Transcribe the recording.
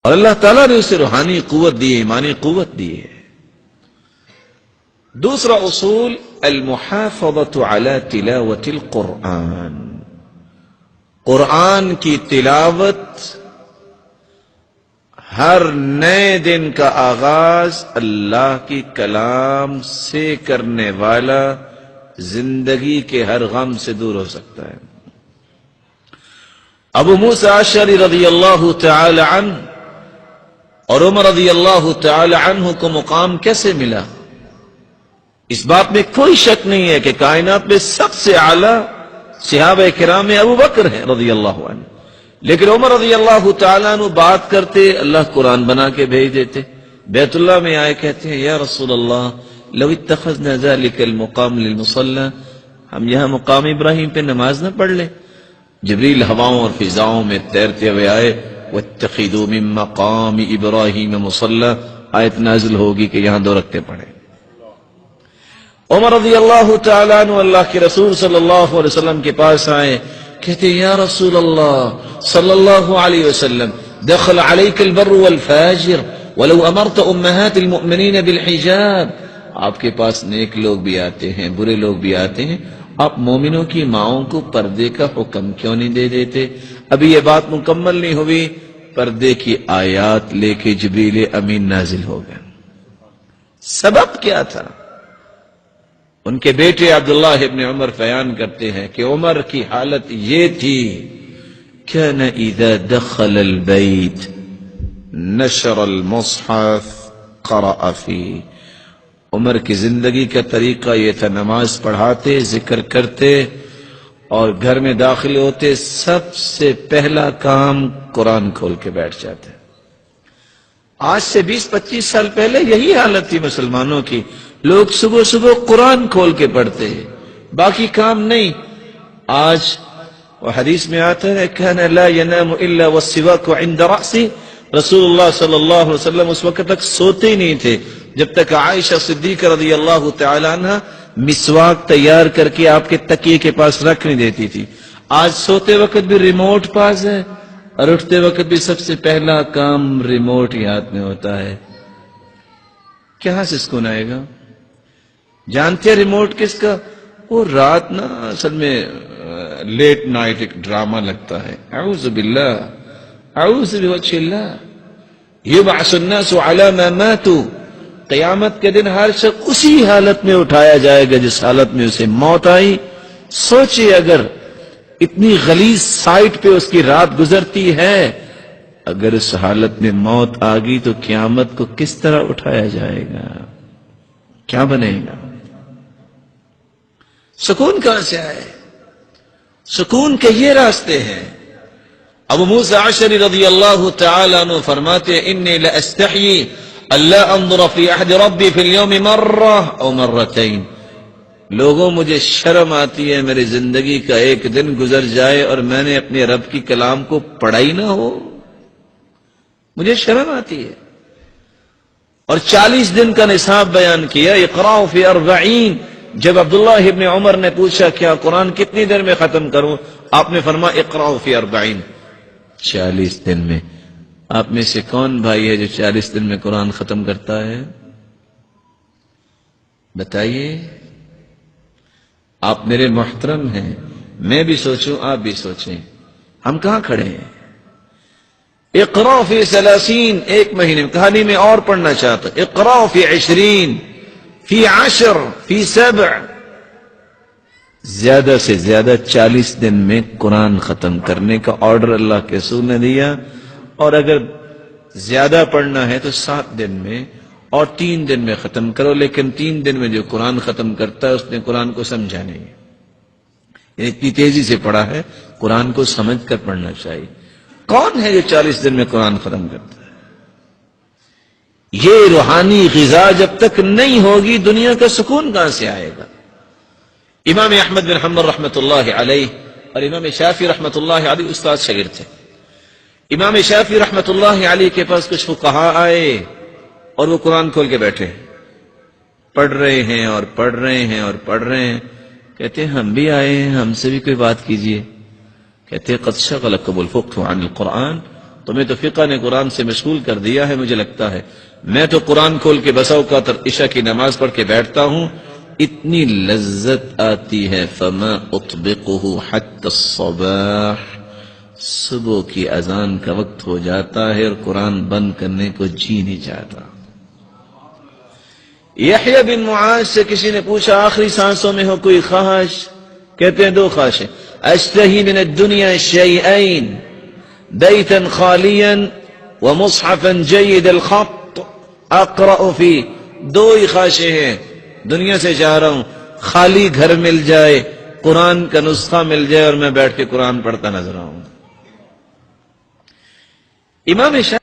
اور اللہ تعالیٰ نے اسے روحانی قوت دی ہے، ایمانی قوت دی ہے۔ دوسرا اصول المحافظۃ علی تلاوت القرآن، قرآن کی تلاوت ہر نئے دن کا آغاز اللہ کی کلام سے کرنے والا زندگی کے ہر غم سے دور ہو سکتا ہے۔ ابو موسیٰ اشعری رضی اللہ تعالی عنہ اور عمر رضی اللہ تعالی عنہ کو مقام کیسے ملا؟ اس بات میں کوئی شک نہیں ہے کہ کائنات میں سب سے اعلیٰ صحابہ کرام میں ابو بکر ہیں رضی اللہ عنہ، لیکن عمر رضی اللہ تعالیٰ عنہ بات کرتے اللہ قرآن بنا کے بھیج دیتے۔ بیت اللہ میں آئے کہتے ہیں یا رسول اللہ لو اتخذنا ذلك المقام للمصلی، ہم یہاں مقام ابراہیم پہ نماز نہ پڑھ لیں؟ جبریل ہواؤں اور فضاؤں میں تیرتے ہوئے آئے واتخذوا من مقام ابراہیم مصلی، آیت نازل ہوگی کہ یہاں 2 رکعتیں پڑھیں۔ عمر رضی اللہ تعالیٰ عنہ اللہ کے رسول صلی اللہ علیہ وسلم کے پاس آئے، کہتے ہیں یا رسول اللہ صلی اللہ علیہ وسلم دخل علیک البر والفاجر ولو امرت امہات المؤمنین بالحجاب، آپ کے پاس نیک لوگ بھی آتے ہیں، برے لوگ بھی آتے ہیں، آپ مومنوں کی ماؤں کو پردے کا حکم کیوں نہیں دے دیتے؟ ابھی یہ بات مکمل نہیں ہوئی، پردے کی آیات لے کے جبریل امین نازل ہو گئے۔ سبب کیا تھا؟ ان کے بیٹے عبداللہ ابن عمر بیان کرتے ہیں کہ عمر کی حالت یہ تھی كان اذا دخل البيت نشر المصحف قرأ فيه، عمر کی زندگی کا طریقہ یہ تھا، نماز پڑھاتے، ذکر کرتے اور گھر میں داخل ہوتے سب سے پہلا کام قرآن کھول کے بیٹھ جاتے۔ آج سے 20-25 سال پہلے یہی حالت تھی مسلمانوں کی، لوگ صبح صبح قرآن کھول کے پڑھتے ہیں، باقی کام نہیں۔ آج وہ حدیث میں آتا ہے كان لا ينام الا والسواك عند رأسه، رسول اللہ صلی اللہ علیہ وسلم اس وقت تک سوتے ہی نہیں تھے جب تک عائشہ صدیقہ رضی اللہ تعالی عنہ مسواک تیار کر کے آپ کے تکیے کے پاس رکھ نہیں دیتی تھی۔ آج سوتے وقت بھی ریموٹ پاس ہے اور اٹھتے وقت بھی سب سے پہلا کام ریموٹ ہی ہاتھ میں ہوتا ہے۔ کہاں سے سکون آئے گا؟ جانتے ہیں ریموٹ کس کا؟ وہ رات نا اصل میں لیٹ نائٹ ایک ڈرامہ لگتا ہے، اعوذ باللہ اعوذ بوجہ اللہ، یبعث الناس علی ما ماتوا، قیامت کے دن ہر شخص اسی حالت میں اٹھایا جائے گا جس حالت میں اسے موت آئی۔ سوچے اگر اتنی غلیظ سائٹ پہ اس کی رات گزرتی ہے، اگر اس حالت میں موت آ گئی تو قیامت کو کس طرح اٹھایا جائے گا؟ کیا بنے گا؟ سکون کہاں سے آئے؟ سکون کے یہ راستے ہیں۔ ابو موسیٰ اشعری رضی اللہ تعالی عنہ فرماتے انی لاستحیی اللہ انظر فی عہد ربی فی اليوم مرہ او مرتین، لوگوں مجھے شرم آتی ہے میری زندگی کا ایک دن گزر جائے اور میں نے اپنے رب کی کلام کو پڑھا ہی نہ ہو، مجھے شرم آتی ہے۔ اور 40 دن کا نصاب بیان کیا، اقرأ فی 40، جب عبداللہ ابن عمر نے پوچھا کیا قرآن کتنی دیر میں ختم کروں، آپ نے فرمایا اقرأ فی 40، 40 دن میں۔ آپ میں سے کون بھائی ہے جو 40 دن میں قرآن ختم کرتا ہے؟ بتائیے۔ آپ میرے محترم ہیں، میں بھی سوچوں آپ بھی سوچیں، ہم کہاں کھڑے ہیں؟ اقرأ فی 30، 1 مہینے میں، کہانی میں اور پڑھنا چاہتا، اقرأ فی 20، فی 10، فی 7، زیادہ سے زیادہ 40 دن میں قرآن ختم کرنے کا آرڈر اللہ کے رسول نے دیا، اور اگر زیادہ پڑھنا ہے تو 7 دن میں اور 3 دن میں ختم کرو، لیکن 3 دن میں جو قرآن ختم کرتا ہے اس نے قرآن کو سمجھا نہیں، اتنی تیزی سے پڑھا ہے، قرآن کو سمجھ کر پڑھنا چاہیے۔ کون ہے جو 40 دن میں قرآن ختم کرتا ہے؟ یہ روحانی غذا جب تک نہیں ہوگی دنیا کا سکون کہاں سے آئے گا؟ امام احمد بن حنبل رحمۃ اللہ علیہ اور امام شافعی رحمۃ اللہ علیہ استاد شاگرد تھے۔ امام شافعی رحمۃ اللہ علیہ کے پاس کچھ فقہاء آئے اور وہ قرآن کھول کے بیٹھے، پڑھ رہے ہیں اور پڑھ رہے ہیں اور پڑھ رہے ہیں، کہتے ہیں ہم بھی آئے ہیں، ہم سے بھی کوئی بات کیجئے۔ کہتے ہیں قد شغلکم الفقہ عن القرآن، تمہیں تو فقہ نے قرآن سے مشغول کر دیا ہے مجھے لگتا ہے. میں تو قرآن کھول کے بسا اوقات عشاء کی نماز پڑھ کے بیٹھتا ہوں، اتنی لذت آتی ہے. فما اطبقه حتى الصباح، صبح کی اذان کا وقت ہو جاتا ہے اور قرآن بند کرنے کو جی نہیں چاہتا. یحییٰ بن معاذ سے کسی نے پوچھا آخری سانسوں میں ہو کوئی خواہش؟ کہتے ہیں 2 خواہشیں. اشتہی من الدنیا شیئین بیتا خالیا ومصحفا جید الخط اقرأ فی. 2 ہی خواہشیں ہیں دنیا سے چاہ رہا ہوں، خالی گھر مل جائے، قرآن کا نسخہ مل جائے اور میں بیٹھ کے قرآن پڑھتا نظر آؤں. امام